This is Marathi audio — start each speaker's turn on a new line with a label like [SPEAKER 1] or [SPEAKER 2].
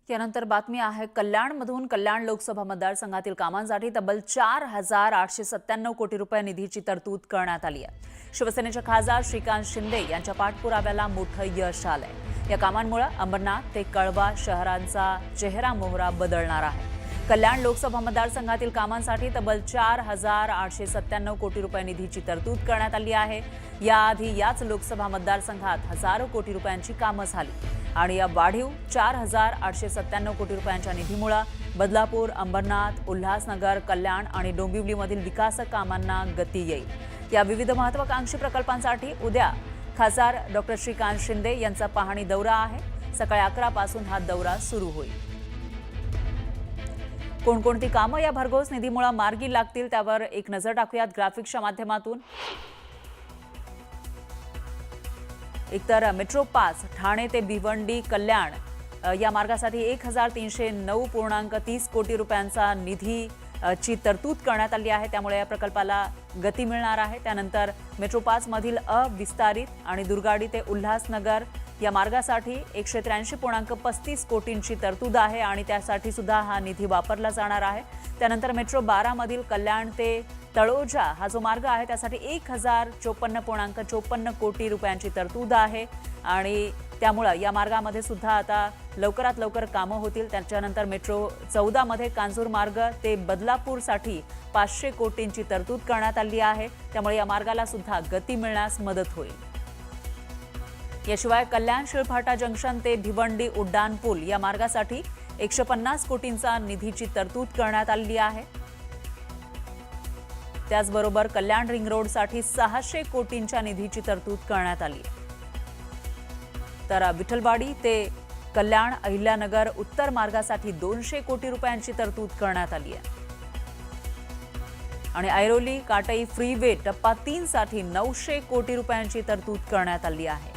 [SPEAKER 1] यानंतर बातमी आहे कल्याणमधून कल्याण लोकसभा मतदारसंघातील कामांसाठी तब्बल 4,897 कोटी रुपये निधीची तरतूद करण्यात आली आहे। शिवसेनेचे खासदार श्रीकांत शिंदे यांच्या पाठपुराव्याला मोठं यश आलंय। या कामांमुळे अंबरनाथ ते कळवा शहरांचा चेहरा मोहरा बदलणार आहे। कल्याण लोकसभा मतदारसंघातील कामांसाठी तब्बल 4,897 कोटी रुपये निधीची तरतूद करण्यात आली आहे। याआधी याच लोकसभा मतदारसंघात हजारो कोटी रुपयांची कामं झाली आणि या वाढीव 4,897 कोटी रुपयांच्या निधीमुळे बदलापूर, अंबरनाथ, उल्हासनगर, कल्याण आणि डोंबिवलीमधील विकास कामांना गती येईल। या विविध महत्त्वाकांक्षी प्रकल्पांसाठी उद्या खासदार डॉक्टर श्रीकांत शिंदे यांचा पाहणी दौरा आहे। सकाळी 11 पासून हा दौरा सुरू होईल। कोणकोणती कामं या भरघोस निधीमुळे मार्गी लागतील त्यावर एक नजर टाकूयात ग्राफिक्सच्या माध्यमातून। एकतर मेट्रो 5 ठाणे ते भिवंडी कल्याण या मार्गासाठी 1,309.30 कोटी रुपयांचा निधीची तरतूद करण्यात आली आहे। त्यामुळे या प्रकल्पाला गती मिळणार आहे। त्यानंतर मेट्रो 5 मधील अविस्तारित आणि दुर्गाडी ते उल्हासनगर या मार्गासाठी 183.35 कोटींची तरतूद आहे आणि त्यासाठी सुद्धा हा निधी वापरला जाणार आहे। त्यानंतर मेट्रो 12 मधील कल्याण ते तळोजा हा जो मार्ग आहे त्यासाठी 1,054.54 कोटी रुपयांची तरतूद आहे आणि त्यामुळे या मार्गामध्ये सुद्धा आता लवकरात लवकर कामं होतील। त्याच्यानंतर मेट्रो 14 मध्ये कांजूर मार्ग ते बदलापूरसाठी 500 कोटींची तरतूद करण्यात आली आहे। त्यामुळे या मार्गाला सुद्धा गती मिळण्यास मदत होईल। याशिवाय कल्याण शिळफाटा जंक्शन ते भिवंडी उड्डाण पूल या मार्गासाठी 150 कोटींचा निधीची तरतूद करण्यात आली आहे। त्याचबरोबर कल्याण रिंग रोडसाठी 600 कोटींच्या निधीची तरतूद करण्यात आली आहे। तर विठलवाडी ते कल्याण अहिल्यानगर उत्तर मार्गासाठी 200 कोटी रुपयांची तरतूद करण्यात आली आहे आणि ऐरोली काटई फ्रीवे टप्पा 3 साठी 900 कोटी रुपयांची तरतूद करण्यात आली आहे।